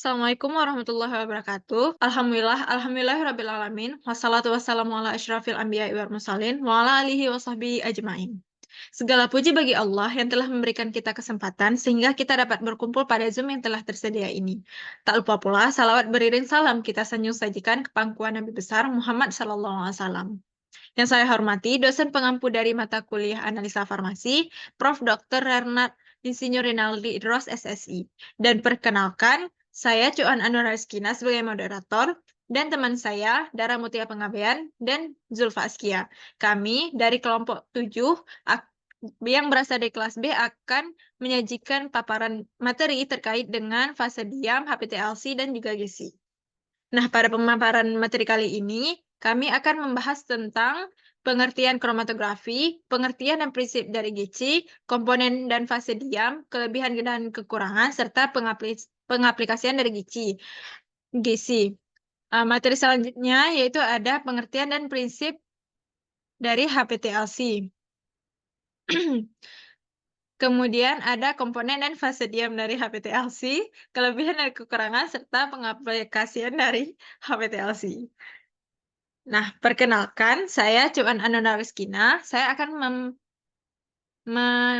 Assalamualaikum warahmatullahi wabarakatuh. Alhamdulillahirabbil alamin. Wassalatu wassalamu ala asyrafil anbiya'i wal mursalin wa ala alihi wa sahbihi ajmain. Segala puji bagi Allah yang telah memberikan kita kesempatan sehingga kita dapat berkumpul pada Zoom yang telah tersedia ini. Tak lupa pula salawat beriring salam kita sanjung sajikan ke pangkuan Nabi besar Muhammad SAW. Yang saya hormati dosen pengampu dari mata kuliah Analisa Farmasi, Prof. Dr. Renat Insinyur Rinaldi Idros SSI. Dan perkenalkan, saya Cuan Anura Rizkina sebagai moderator, dan teman saya, Dara Mutia Pengabean, dan Zulfa Askia. Kami dari kelompok 7 yang berasal dari kelas B akan menyajikan paparan materi terkait dengan fase diam, HPTLC, dan juga GISI. Nah, pada pemaparan materi kali ini, kami akan membahas tentang pengertian kromatografi, pengertian dan prinsip dari GISI, komponen dan fase diam, kelebihan dan kekurangan, serta pengaplikasian dari GISI. Materi selanjutnya yaitu ada pengertian dan prinsip dari HPTLC. Kemudian ada komponen dan fase diam dari HPTLC, kelebihan dan kekurangan, serta pengaplikasian dari HPTLC. Nah, perkenalkan, saya Cuan Ananda Rizkina. Saya akan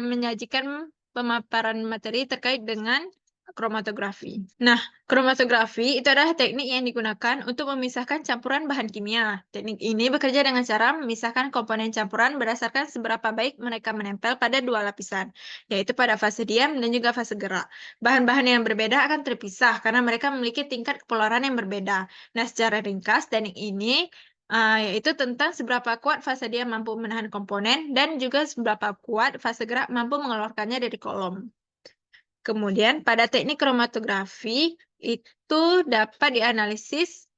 menyajikan pemaparan materi terkait dengan kromatografi. Nah, kromatografi itu adalah teknik yang digunakan untuk memisahkan campuran bahan kimia. Teknik ini bekerja dengan cara memisahkan komponen campuran berdasarkan seberapa baik mereka menempel pada dua lapisan, yaitu pada fase diam dan juga fase gerak. Bahan-bahan yang berbeda akan terpisah karena mereka memiliki tingkat kepolaran yang berbeda. Nah, secara ringkas, teknik ini yaitu tentang seberapa kuat fase diam mampu menahan komponen dan juga seberapa kuat fase gerak mampu mengeluarkannya dari kolom. Kemudian pada teknik kromatografi itu dapat dianalisis,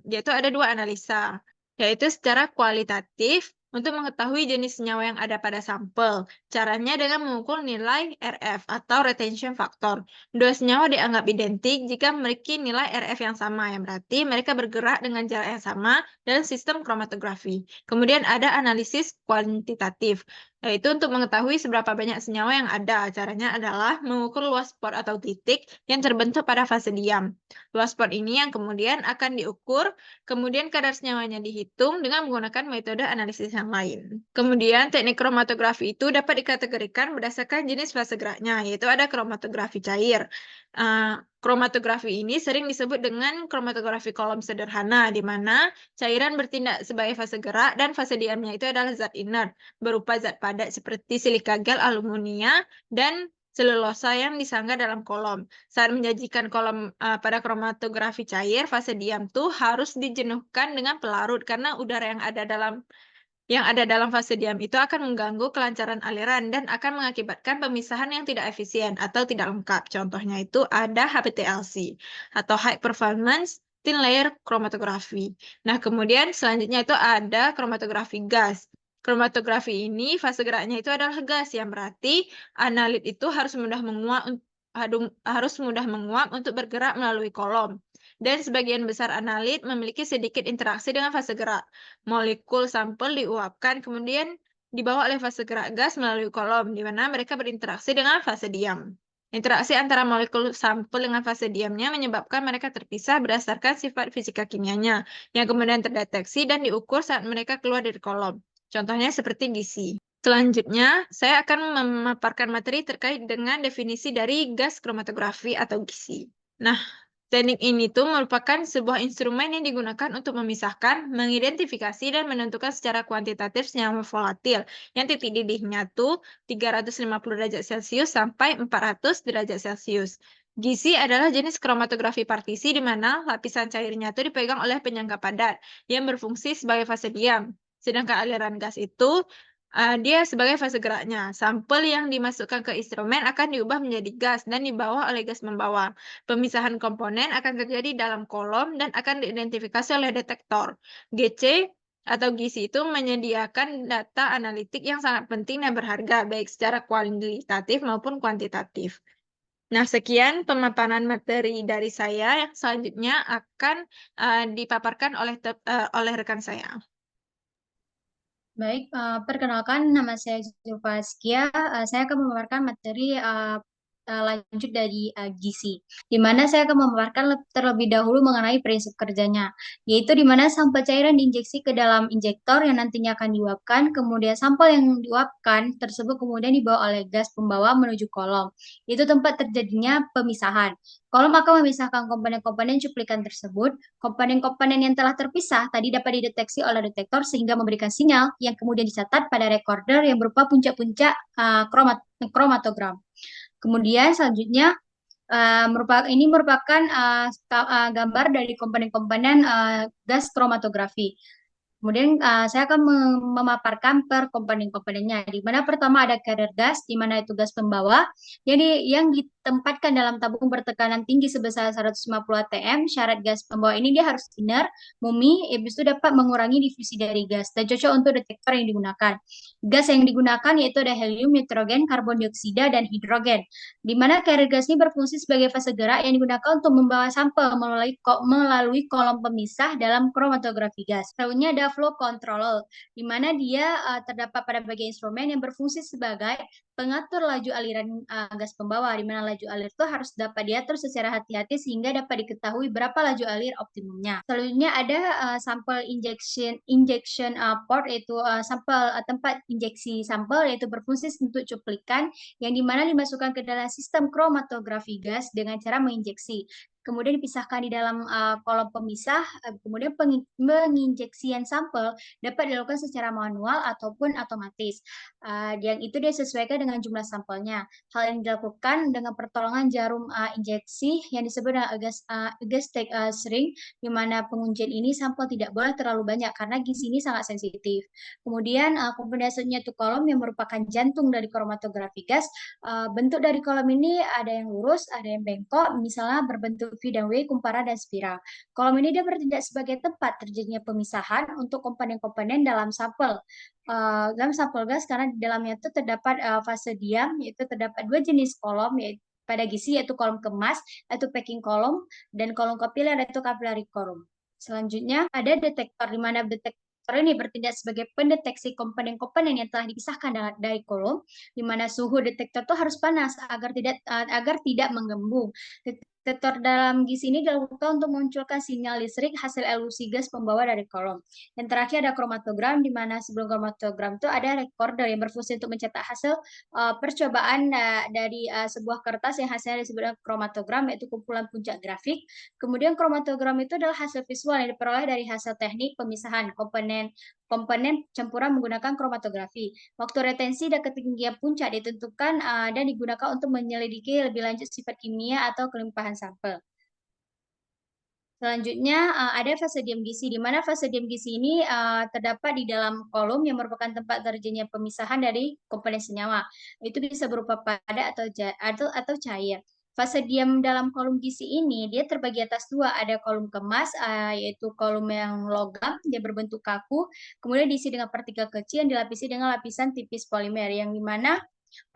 yaitu ada dua analisa, yaitu secara kualitatif untuk mengetahui jenis senyawa yang ada pada sampel. Caranya dengan mengukur nilai RF atau retention factor. Dua senyawa dianggap identik jika memiliki nilai RF yang sama, yang berarti mereka bergerak dengan jarak yang sama dalam sistem kromatografi. Kemudian ada analisis kuantitatif, yaitu untuk mengetahui seberapa banyak senyawa yang ada. Caranya adalah mengukur luas spot atau titik yang terbentuk pada fase diam. Luas spot ini yang kemudian akan diukur, kemudian kadar senyawanya dihitung dengan menggunakan metode analisis yang lain. Kemudian teknik kromatografi itu dapat dikategorikan berdasarkan jenis fase geraknya, yaitu ada kromatografi cair. Kromatografi ini sering disebut dengan kromatografi kolom sederhana, di mana cairan bertindak sebagai fase gerak dan fase diamnya itu adalah zat inert, berupa zat padat seperti silika gel, aluminia, dan selulosa yang disanggah dalam kolom. Saat menyajikan kolom pada kromatografi cair, fase diam tuh harus dijenuhkan dengan pelarut karena udara yang ada dalam fase diam itu akan mengganggu kelancaran aliran dan akan mengakibatkan pemisahan yang tidak efisien atau tidak lengkap. Contohnya itu ada HPTLC atau High Performance Thin Layer Chromatography. Nah, kemudian selanjutnya itu ada kromatografi gas. Kromatografi ini fase geraknya itu adalah gas, yang berarti analit itu harus mudah menguap untuk bergerak melalui kolom. Dan sebagian besar analit memiliki sedikit interaksi dengan fase gerak. Molekul sampel diuapkan, kemudian dibawa oleh fase gerak gas melalui kolom, di mana mereka berinteraksi dengan fase diam. Interaksi antara molekul sampel dengan fase diamnya menyebabkan mereka terpisah berdasarkan sifat fisika kimianya, yang kemudian terdeteksi dan diukur saat mereka keluar dari kolom. Contohnya seperti GISI. Selanjutnya, saya akan memaparkan materi terkait dengan definisi dari gas kromatografi atau GISI. Nah, teknik ini tuh merupakan sebuah instrumen yang digunakan untuk memisahkan, mengidentifikasi, dan menentukan secara kuantitatif senyawa volatil yang titik didihnya tuh 350 derajat Celcius sampai 400 derajat Celcius. GISI adalah jenis kromatografi partisi di mana lapisan cairnya tuh dipegang oleh penyangga padat yang berfungsi sebagai fase diam. Sedangkan aliran gas itu dia sebagai fase geraknya. Sampel yang dimasukkan ke instrumen akan diubah menjadi gas dan dibawa oleh gas membawa. Pemisahan komponen akan terjadi dalam kolom dan akan diidentifikasi oleh detektor. GC atau GISI itu menyediakan data analitik yang sangat penting dan berharga, baik secara kualitatif maupun kuantitatif. Nah, sekian pemaparan materi dari saya. Yang selanjutnya akan dipaparkan oleh rekan saya. Baik, perkenalkan nama saya Zulfa Askia. Saya akan memaparkan materi lanjut dari gizi, di mana saya akan memaparkan terlebih dahulu mengenai prinsip kerjanya, yaitu di mana sampel cairan diinjeksi ke dalam injektor yang nantinya akan diuapkan, kemudian sampel yang diuapkan tersebut kemudian dibawa oleh gas pembawa menuju kolom. Itu tempat terjadinya pemisahan. Kolom akan memisahkan komponen-komponen cuplikan tersebut. Komponen-komponen yang telah terpisah tadi dapat dideteksi oleh detektor sehingga memberikan sinyal yang kemudian dicatat pada recorder yang berupa puncak-puncak kromatogram. Kemudian selanjutnya ini merupakan gambar dari komponen-komponen gas kromatografi. Kemudian saya akan memaparkan per komponen-komponennya. Di mana pertama ada carrier gas, di mana itu gas pembawa yang ditempatkan dalam tabung bertekanan tinggi sebesar 150 atm. Syarat gas pembawa ini dia harus inert, mumi, habis itu dapat mengurangi difusi dari gas dan cocok untuk detektor yang digunakan. Gas yang digunakan yaitu ada helium, nitrogen, karbon dioksida, dan hidrogen. Di mana carrier gas ini berfungsi sebagai fase gerak yang digunakan untuk membawa sampel melalui kolom pemisah dalam kromatografi gas. Selanjutnya ada flow controller, di mana dia terdapat pada bagian instrumen yang berfungsi sebagai pengatur laju aliran gas pembawa, di mana laju alir itu harus dapat diatur secara hati-hati sehingga dapat diketahui berapa laju alir optimumnya. Selanjutnya ada sampel injection port, yaitu sampel tempat injeksi sampel, yaitu berfungsi untuk cuplikan yang dimana dimasukkan ke dalam sistem kromatografi gas dengan cara menginjeksi. Kemudian dipisahkan di dalam kolom pemisah, kemudian penginjeksian sampel dapat dilakukan secara manual ataupun otomatis. Yang itu dia sesuaikan dengan jumlah sampelnya. Hal yang dilakukan dengan pertolongan jarum injeksi yang disebut dengan gas take shrink, di mana pengujian ini sampel tidak boleh terlalu banyak karena gizi ini sangat sensitif. Kemudian komponen selanjutnya itu kolom yang merupakan jantung dari kromatografi gas. Bentuk dari kolom ini ada yang lurus, ada yang bengkok, misalnya berbentuk V dan W, kumparan, dan spiral. Kolom ini dia bertindak sebagai tempat terjadinya pemisahan untuk komponen-komponen dalam sampel. Dalam sampel gas karena di dalamnya itu terdapat fase diam, yaitu terdapat dua jenis kolom, yaitu pada gizi yaitu kolom kemas, yaitu packing kolom, dan kolom kapiler yaitu capillary kolom. Selanjutnya ada detektor, di mana detektor ini bertindak sebagai pendeteksi komponen-komponen yang telah dipisahkan dari kolom, di mana suhu detektor itu harus panas agar tidak menggembung. Detektor dalam gizi ini dilakukan untuk memunculkan sinyal listrik hasil elusi gas pembawa dari kolom. Yang terakhir ada kromatogram, di mana sebelum kromatogram itu ada recorder yang berfungsi untuk mencetak hasil percobaan dari sebuah kertas yang hasilnya disebut kromatogram, yaitu kumpulan puncak grafik. Kemudian kromatogram itu adalah hasil visual yang diperoleh dari hasil teknik pemisahan komponen campuran menggunakan kromatografi. Waktu retensi dan ketinggian puncak ditentukan dan digunakan untuk menyelidiki lebih lanjut sifat kimia atau kelimpahan sampel. Selanjutnya ada fase diam gizi, di mana fase diam gizi ini terdapat di dalam kolom yang merupakan tempat terjadinya pemisahan dari komponen senyawa. Itu bisa berupa padat atau cair. Fase diam dalam kolom gizi ini dia terbagi atas dua, ada kolom kemas, yaitu kolom yang logam, dia berbentuk kaku, kemudian diisi dengan partikel kecil yang dilapisi dengan lapisan tipis polimer, yang dimana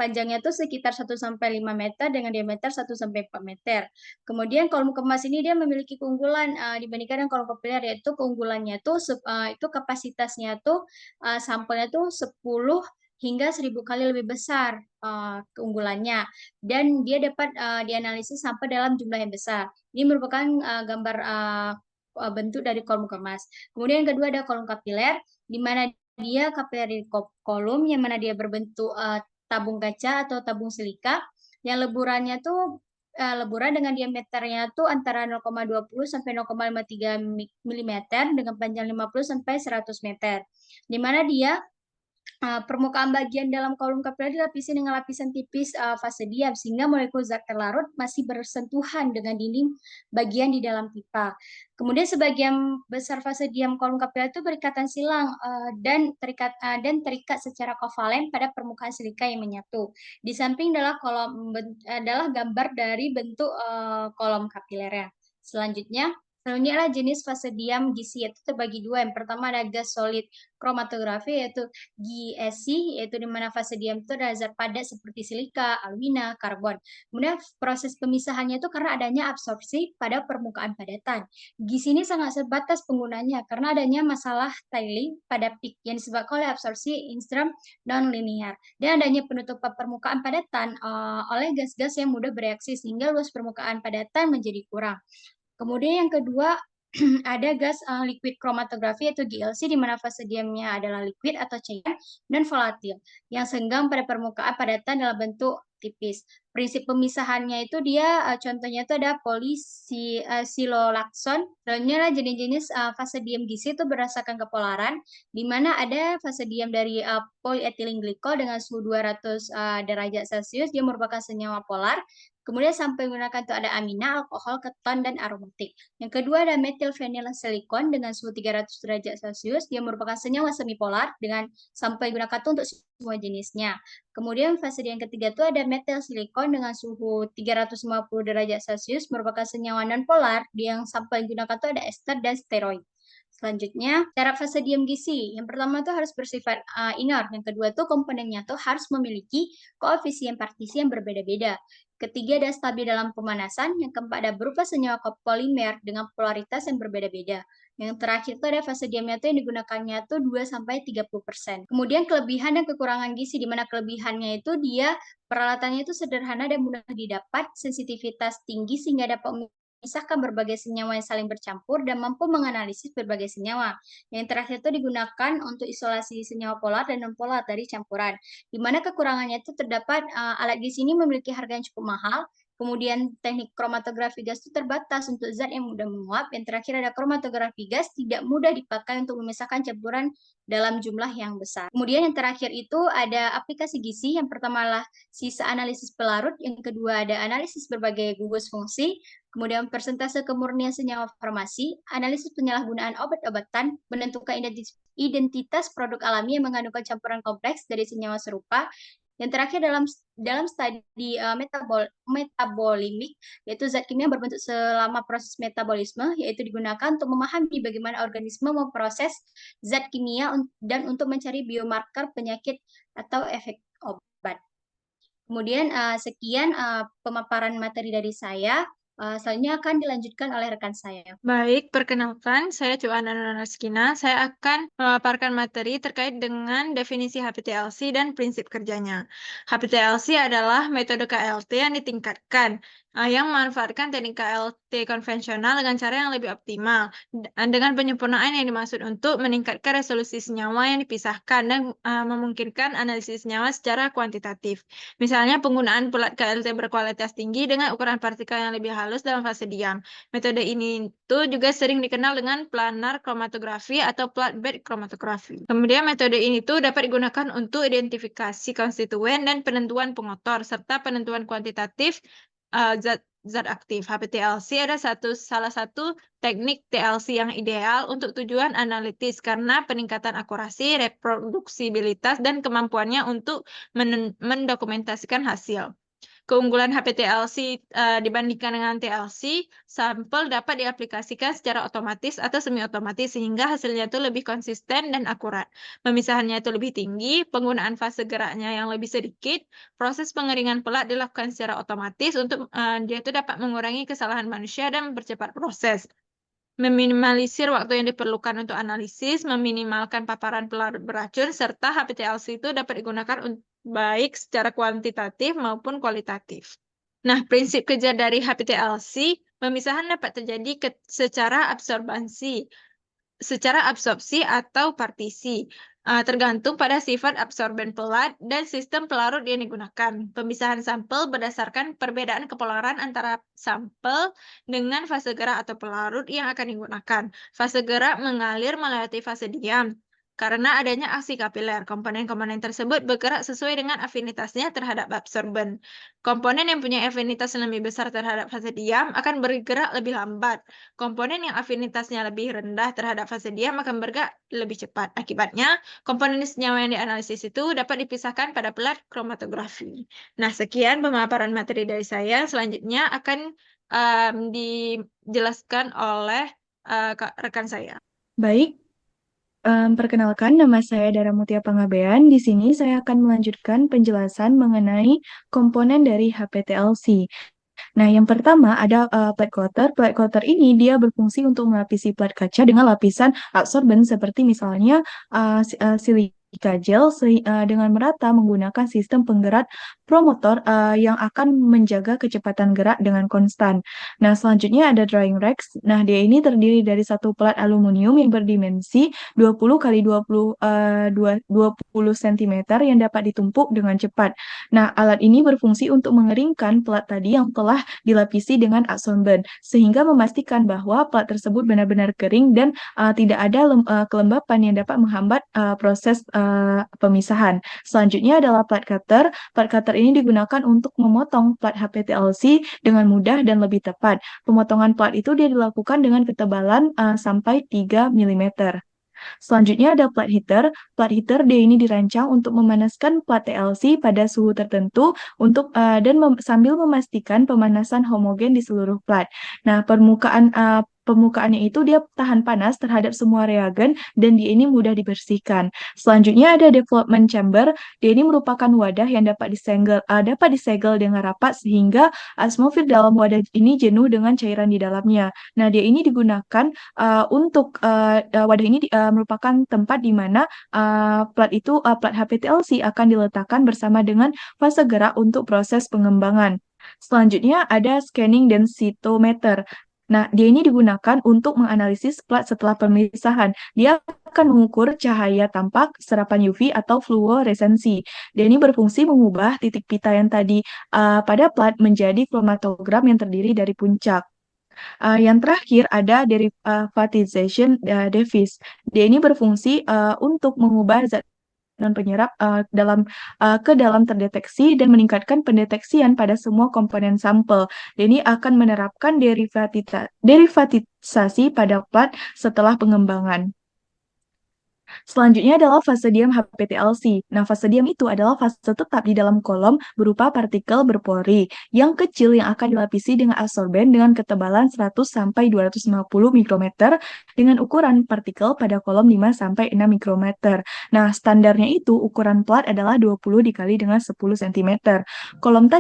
panjangnya itu sekitar 1-5 meter dengan diameter 1-4 meter. Kemudian kolom kemas ini dia memiliki keunggulan dibandingkan dengan kolom kapiler, yaitu keunggulannya itu kapasitasnya tuh sampelnya tuh 10 hingga 1000 kali lebih besar keunggulannya, dan dia dapat dianalisis sampai dalam jumlah yang besar. Ini merupakan gambar bentuk dari kolom kemas. Kemudian yang kedua ada kolom kapiler, di mana dia kapiler kolom yang mana dia berbentuk tabung kaca atau tabung silika yang leburannya tuh leburan dengan diameternya tuh antara 0,20 sampai 0,53 mm dengan panjang 50 sampai 100 meter. Di mana dia permukaan bagian dalam kolom kapiler dilapisi dengan lapisan tipis fase diam sehingga molekul zat terlarut masih bersentuhan dengan dinding bagian di dalam pipa. Kemudian sebagian besar fase diam kolom kapiler itu berikatan silang dan terikat secara kovalen pada permukaan silika yang menyatu. Di samping adalah gambar dari bentuk kolom kapilernya. Selanjutnya Selanjutnya jenis fase diam gizi, yaitu terbagi dua. Yang pertama ada gas solid kromatografi, yaitu GSC, yaitu di mana fase diam itu ada zat padat seperti silika, alumina, karbon. Kemudian proses pemisahannya itu karena adanya absorpsi pada permukaan padatan. Gizi ini sangat sebatas penggunanya karena adanya masalah tiling pada peak yang disebabkan oleh absorpsi instrum non-linear dan adanya penutupan permukaan padatan oleh gas-gas yang mudah bereaksi sehingga luas permukaan padatan menjadi kurang. Kemudian yang kedua ada gas liquid kromatografi yaitu GLC di mana fase diamnya adalah liquid atau cairan dan volatil yang senggang pada permukaan padatan dalam bentuk tipis. Prinsip pemisahannya itu dia contohnya itu ada polisilolakson. Selanjutnya jenis-jenis fase diam gizi itu berdasarkan kepolaran di mana ada fase diam dari polyethylene glycol dengan suhu 200 derajat Celcius dia merupakan senyawa polar. Kemudian sampai menggunakan itu ada amina, alkohol, keton, dan aromatik. Yang kedua ada metil vinyl silikon dengan suhu 300 derajat Celcius. Dia merupakan senyawa semipolar dengan sampai gunakan itu untuk semua jenisnya. Kemudian fase yang ketiga itu ada metil silikon dengan suhu 350 derajat Celcius merupakan senyawa nonpolar yang sampai digunakan itu ada ester dan steroid. Selanjutnya, cara fase diam gizi. Yang pertama itu harus bersifat inert. Yang kedua itu komponennya itu harus memiliki koefisien partisi yang berbeda-beda. Ketiga ada stabil dalam pemanasan. Yang keempat ada berupa senyawa polimer dengan polaritas yang berbeda-beda. Yang terakhir itu ada fase diamnya itu yang digunakannya itu 2-30%. Kemudian kelebihan dan kekurangan gizi, di mana kelebihannya itu dia peralatannya itu sederhana dan mudah didapat, sensitivitas tinggi sehingga dapat memisahkan berbagai senyawa yang saling bercampur dan mampu menganalisis berbagai senyawa. Yang terakhir itu digunakan untuk isolasi senyawa polar dan non-polar dari campuran. Di mana kekurangannya itu terdapat alat gizi ini memiliki harga yang cukup mahal, kemudian teknik kromatografi gas itu terbatas untuk zat yang mudah menguap. Yang terakhir ada kromatografi gas tidak mudah dipakai untuk memisahkan campuran dalam jumlah yang besar. Kemudian yang terakhir itu ada aplikasi gizi. Yang pertama adalah sisa analisis pelarut, yang kedua ada analisis berbagai gugus fungsi, kemudian persentase kemurnian senyawa farmasi, analisis penyalahgunaan obat-obatan, menentukan identitas produk alami yang mengandung campuran kompleks dari senyawa serupa. Yang terakhir dalam studi metabolimik, yaitu zat kimia berbentuk selama proses metabolisme, yaitu digunakan untuk memahami bagaimana organisme memproses zat kimia dan untuk mencari biomarker penyakit atau efek obat. Kemudian sekian pemaparan materi dari saya. Selanjutnya akan dilanjutkan oleh rekan saya. Baik, perkenalkan, saya Joanna Naraskina. Saya akan memaparkan materi terkait dengan definisi HPTLC dan prinsip kerjanya. HPTLC adalah metode KLT yang ditingkatkan, yang memanfaatkan teknik KLT konvensional dengan cara yang lebih optimal, dengan penyempurnaan yang dimaksud untuk meningkatkan resolusi senyawa yang dipisahkan dan memungkinkan analisis senyawa secara kuantitatif. Misalnya, penggunaan pelat KLT berkualitas tinggi dengan ukuran partikel yang lebih halus dalam fase diam. Metode ini tuh juga sering dikenal dengan planar kromatografi atau flat bed kromatografi. Kemudian metode ini tuh dapat digunakan untuk identifikasi konstituen dan penentuan pengotor serta penentuan kuantitatif zat aktif. HPTLC ada salah satu teknik TLC yang ideal untuk tujuan analitis karena peningkatan akurasi, reproduksibilitas, dan kemampuannya untuk mendokumentasikan hasil. Keunggulan HPTLC dibandingkan dengan TLC, sampel dapat diaplikasikan secara otomatis atau semi-otomatis sehingga hasilnya itu lebih konsisten dan akurat. Pemisahannya itu lebih tinggi, penggunaan fase geraknya yang lebih sedikit, proses pengeringan pelat dilakukan secara otomatis untuk dia itu dapat mengurangi kesalahan manusia dan mempercepat proses. Meminimalisir waktu yang diperlukan untuk analisis, meminimalkan paparan pelarut beracun, serta HPTLC itu dapat digunakan baik secara kuantitatif maupun kualitatif. Nah, prinsip kerja dari HPTLC, pemisahan dapat terjadi secara absorpsi atau partisi, tergantung pada sifat absorben pelat dan sistem pelarut yang digunakan. Pemisahan sampel berdasarkan perbedaan kepolaran antara sampel dengan fase gerak atau pelarut yang akan digunakan. Fase gerak mengalir melewati fase diam. Karena adanya aksi kapiler, komponen-komponen tersebut bergerak sesuai dengan afinitasnya terhadap absorben. Komponen yang punya afinitas yang lebih besar terhadap fase diam akan bergerak lebih lambat. Komponen yang afinitasnya lebih rendah terhadap fase diam akan bergerak lebih cepat. Akibatnya, komponen senyawa yang dianalisis itu dapat dipisahkan pada pelat kromatografi. Nah, sekian pemaparan materi dari saya. Selanjutnya akan dijelaskan oleh rekan saya. Baik, perkenalkan nama saya Dara Mutia Pangabean. Di sini saya akan melanjutkan penjelasan mengenai komponen dari HPTLC. Nah, yang pertama ada plate coater. Plate coater ini dia berfungsi untuk melapisi plat kaca dengan lapisan absorben seperti misalnya silika gel dengan merata menggunakan sistem penggerak promotor yang akan menjaga kecepatan gerak dengan konstan. Nah, selanjutnya ada drying racks. Nah, dia ini terdiri dari satu plat aluminium yang berdimensi 20 kali 20 cm yang dapat ditumpuk dengan cepat. Nah, alat ini berfungsi untuk mengeringkan plat tadi yang telah dilapisi dengan absorben, sehingga memastikan bahwa plat tersebut benar-benar kering dan tidak ada kelembapan yang dapat menghambat proses pemisahan. Selanjutnya adalah plat cutter. Plat cutter ini digunakan untuk memotong plat HPTLC dengan mudah dan lebih tepat. Pemotongan plat itu dia dilakukan dengan ketebalan sampai 3 mm. Selanjutnya ada plat heater. Plat heater dia ini dirancang untuk memanaskan plat TLC pada suhu tertentu sambil memastikan pemanasan homogen di seluruh plat. Nah, permukaannya itu dia tahan panas terhadap semua reagen dan dia ini mudah dibersihkan. Selanjutnya ada development chamber. Dia ini merupakan wadah yang dapat disegel dengan rapat sehingga atmosfer dalam wadah ini jenuh dengan cairan di dalamnya. Nah, dia ini digunakan wadah ini merupakan tempat di mana plat HPTLC akan diletakkan bersama dengan fase gerak untuk proses pengembangan. Selanjutnya ada scanning densitometer. Nah, dia ini digunakan untuk menganalisis plat setelah pemisahan. Dia akan mengukur cahaya tampak, serapan UV, atau fluoresensi. Dia ini berfungsi mengubah titik pita yang tadi pada plat menjadi kromatogram yang terdiri dari puncak. Yang terakhir ada derivatization device. Dia ini berfungsi untuk mengubah zat non penyerap ke dalam terdeteksi dan meningkatkan pendeteksian pada semua komponen sampel. Dia ini akan menerapkan derivatisasi pada plat setelah pengembangan. Selanjutnya adalah fase diam HPTLC. Nah, fase diam itu adalah fase tetap di dalam kolom berupa partikel berpori yang kecil yang akan dilapisi dengan absorben dengan ketebalan 100 sampai 250 mikrometer dengan ukuran partikel pada kolom 5 sampai 6 mikrometer. Nah, standarnya itu ukuran plat adalah 20 dikali dengan 10 cm. Kolom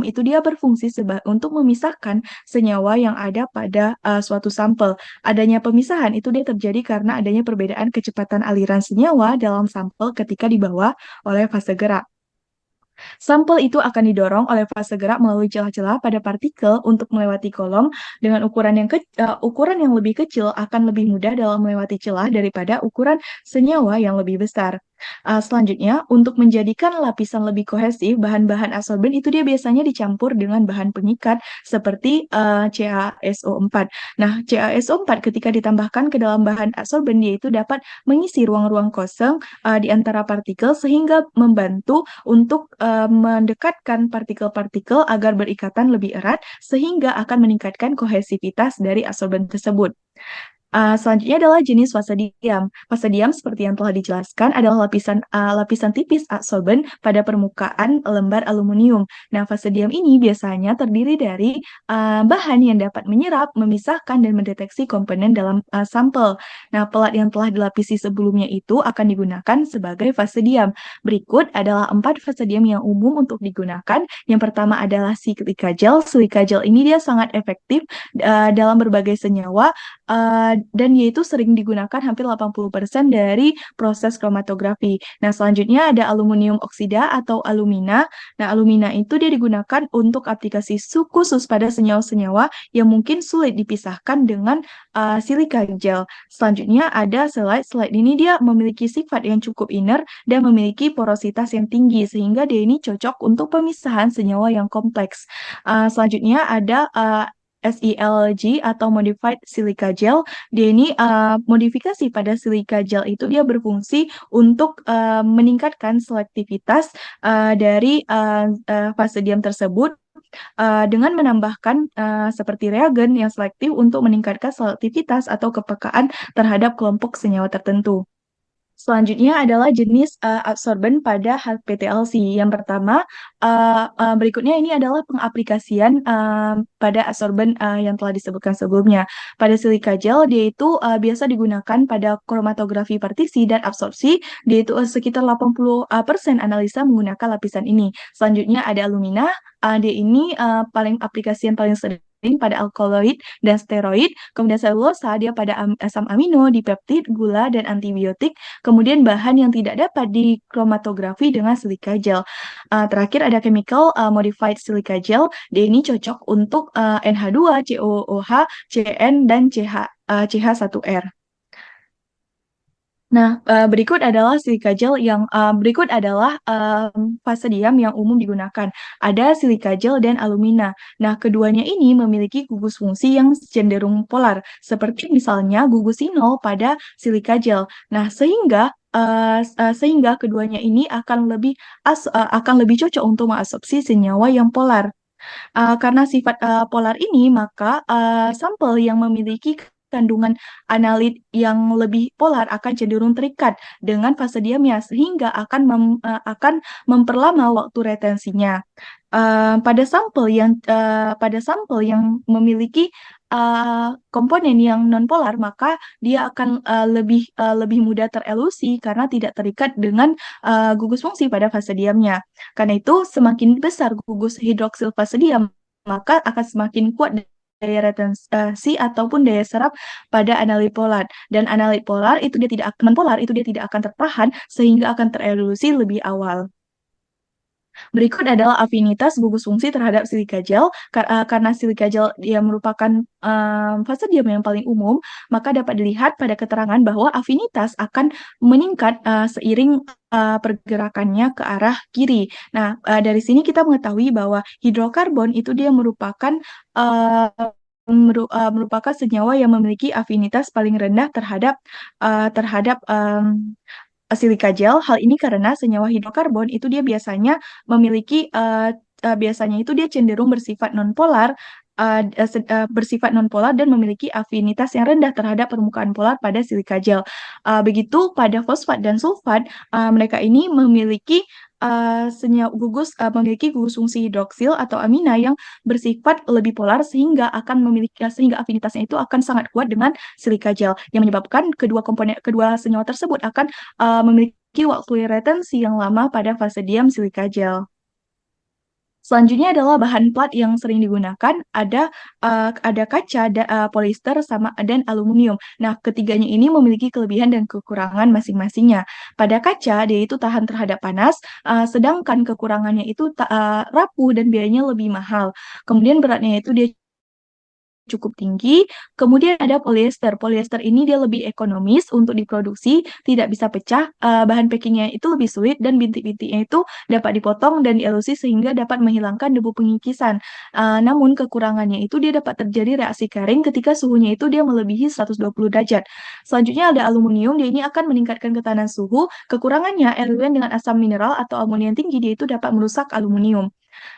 itu dia berfungsi untuk memisahkan senyawa yang ada pada suatu sampel. Adanya pemisahan itu dia terjadi karena adanya perbedaan kecepatan aliran senyawa dalam sampel ketika dibawa oleh fase gerak. Sampel itu akan didorong oleh fase gerak melalui celah-celah pada partikel untuk melewati kolom dengan ukuran yang lebih kecil akan lebih mudah dalam melewati celah daripada ukuran senyawa yang lebih besar. Selanjutnya, untuk menjadikan lapisan lebih kohesif, bahan-bahan absorben itu dia biasanya dicampur dengan bahan pengikat seperti CaSO4. Nah, CaSO4 ketika ditambahkan ke dalam bahan absorben dia itu dapat mengisi ruang-ruang kosong di antara partikel sehingga membantu untuk mendekatkan partikel-partikel agar berikatan lebih erat sehingga akan meningkatkan kohesivitas dari absorben tersebut. Selanjutnya adalah jenis fase diam. Fase diam seperti yang telah dijelaskan adalah lapisan tipis absorben pada permukaan lembar aluminium. Nah, fase diam ini biasanya terdiri dari bahan yang dapat menyerap, memisahkan, dan mendeteksi komponen dalam sampel. Nah, pelat yang telah dilapisi sebelumnya itu akan digunakan sebagai fase diam. Berikut adalah 4 fase diam yang umum untuk digunakan. Yang pertama adalah silika gel. Silika gel ini dia sangat efektif dalam berbagai senyawa dan yaitu sering digunakan hampir 80% dari proses kromatografi. Nah, selanjutnya ada aluminium oksida atau alumina. Nah, alumina itu dia digunakan untuk aplikasi khusus pada senyawa-senyawa yang mungkin sulit dipisahkan dengan silika gel. Selanjutnya ada slide. Slide ini dia memiliki sifat yang cukup inert dan memiliki porositas yang tinggi sehingga dia ini cocok untuk pemisahan senyawa yang kompleks. Selanjutnya ada SELG atau Modified Silica Gel. Dia ini modifikasi pada silika gel itu dia berfungsi untuk meningkatkan selektivitas dari fase diam tersebut dengan menambahkan seperti reagen yang selektif untuk meningkatkan selektivitas atau kepekaan terhadap kelompok senyawa tertentu. Selanjutnya adalah jenis absorben pada HPTLC. Yang pertama, berikutnya ini adalah pengaplikasian pada absorben yang telah disebutkan sebelumnya. Pada silika gel, dia itu biasa digunakan pada kromatografi partisi dan absorpsi, dia itu sekitar 80% analisa menggunakan lapisan ini. Selanjutnya ada alumina, dia ini paling aplikasi yang paling sering pada alkaloid dan steroid, kemudian selulosa dia pada asam amino, dipeptid, gula, dan antibiotik. Kemudian bahan yang tidak dapat dikromatografi dengan silika gel. Terakhir ada chemical modified silica gel. Dia ini cocok untuk NH2, COOH, CN, dan CH1R. Nah, berikut adalah silika gel berikut adalah fase diam yang umum digunakan. Ada silika gel dan alumina. Nah, keduanya ini memiliki gugus fungsi yang cenderung polar, seperti misalnya gugus sinol pada silika gel. Nah, sehingga keduanya ini akan lebih cocok untuk mengabsorpsi senyawa yang polar. Karena sifat polar ini, maka sampel yang memiliki kandungan analit yang lebih polar akan cenderung terikat dengan fase diamnya sehingga akan memperlama waktu retensinya. Pada sampel yang memiliki komponen yang nonpolar, maka dia akan lebih mudah terelusi karena tidak terikat dengan gugus fungsi pada fase diamnya. Karena itu, semakin besar gugus hidroksil fase diam, maka akan semakin kuat daya retensi ataupun daya serap pada analit polar. Dan analit polar itu dia tidak akan polar itu dia tidak akan tertahan sehingga akan terelusi lebih awal. Berikut adalah afinitas gugus fungsi terhadap silika gel. Karena silika gel dia merupakan fase diam yang paling umum, maka dapat dilihat pada keterangan bahwa afinitas akan meningkat seiring pergerakannya ke arah kiri. Nah, dari sini kita mengetahui bahwa hidrokarbon itu dia merupakan senyawa yang memiliki afinitas paling rendah terhadap silika gel. Hal ini karena senyawa hidrokarbon itu dia biasanya itu dia cenderung bersifat nonpolar dan memiliki afinitas yang rendah terhadap permukaan polar pada silika gel. Begitu pada fosfat dan sulfat, mereka ini memiliki memiliki gugus fungsi hidroksil atau amina yang bersifat lebih polar sehingga afinitasnya itu akan sangat kuat dengan silika gel yang menyebabkan kedua senyawa tersebut akan memiliki waktu retensi yang lama pada fase diam silika gel. Selanjutnya adalah bahan plat yang sering digunakan, ada kaca, polister, dan aluminium. Nah, ketiganya ini memiliki kelebihan dan kekurangan masing-masingnya. Pada kaca, dia itu tahan terhadap panas, sedangkan kekurangannya itu rapuh dan biayanya lebih mahal. Kemudian beratnya itu dia cukup tinggi. Kemudian ada polyester. Polyester ini dia lebih ekonomis untuk diproduksi, tidak bisa pecah, bahan packingnya itu lebih sulit dan bintik-bintiknya itu dapat dipotong dan dielusi sehingga dapat menghilangkan debu pengikisan. Namun kekurangannya itu dia dapat terjadi reaksi kering ketika suhunya itu dia melebihi 120 derajat. Selanjutnya ada aluminium, dia ini akan meningkatkan ketahanan suhu. Kekurangannya elemen dengan asam mineral atau amonia yang tinggi, dia itu dapat merusak aluminium.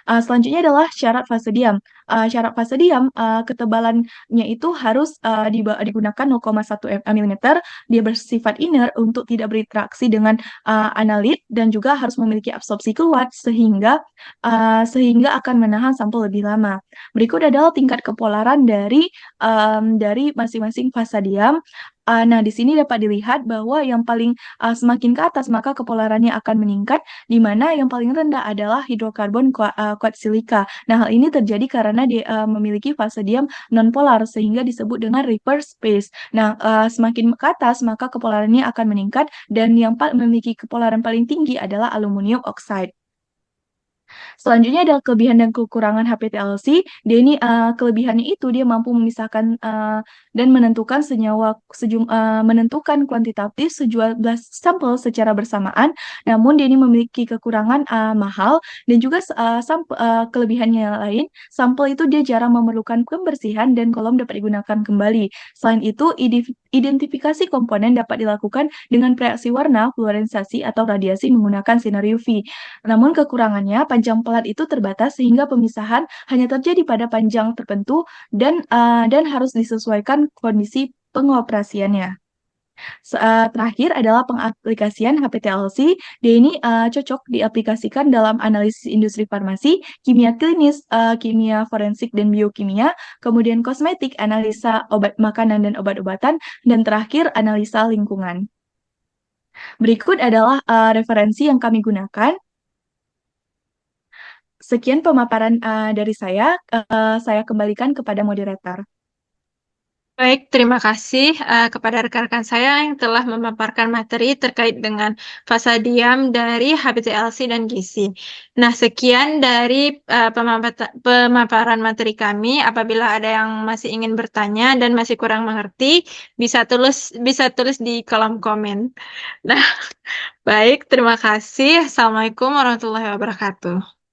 Selanjutnya adalah syarat fase diam. Syarat fase diam, ketebalannya itu harus digunakan 0,1 mm. Dia bersifat inert untuk tidak berinteraksi dengan analit dan juga harus memiliki absorpsi kuat sehingga akan menahan sampel lebih lama. Berikut adalah tingkat kepolaran dari masing-masing fase diam. Nah, di sini dapat dilihat bahwa yang paling semakin ke atas maka kepolarannya akan meningkat, di mana yang paling rendah adalah hidrokarbon kuat silika. Nah, hal ini terjadi karena dia memiliki fase diam nonpolar sehingga disebut dengan reverse phase. Nah, semakin ke atas maka kepolarannya akan meningkat dan yang memiliki kepolaran paling tinggi adalah aluminium oxide. Selanjutnya adalah kelebihan dan kekurangan HPTLC. Dia ini kelebihannya itu dia mampu memisahkan dan menentukan kuantitatif 17 sampel secara bersamaan. Namun dia ini memiliki kekurangan mahal dan juga kelebihannya lain, sampel itu dia jarang memerlukan pembersihan dan kolom dapat digunakan kembali. Selain itu, identifikasi komponen dapat dilakukan dengan reaksi warna, fluorensasi, atau radiasi menggunakan sinar UV. Namun kekurangannya, panjang pelat itu terbatas sehingga pemisahan hanya terjadi pada panjang tertentu dan harus disesuaikan kondisi pengoperasiannya. Terakhir adalah pengaplikasian HPLC. Dia ini cocok diaplikasikan dalam analisis industri farmasi, kimia klinis, kimia forensik dan biokimia, kemudian kosmetik, analisa obat makanan dan obat-obatan, dan terakhir analisa lingkungan. Berikut adalah referensi yang kami gunakan. Sekian pemaparan dari saya kembalikan kepada moderator. Baik, terima kasih kepada rekan-rekan saya yang telah memaparkan materi terkait dengan fasa diam dari HPTLC dan GISI. Nah, sekian dari pemaparan materi kami. Apabila ada yang masih ingin bertanya dan masih kurang mengerti, bisa tulis di kolom komen. Nah, baik, terima kasih. Assalamualaikum warahmatullahi wabarakatuh.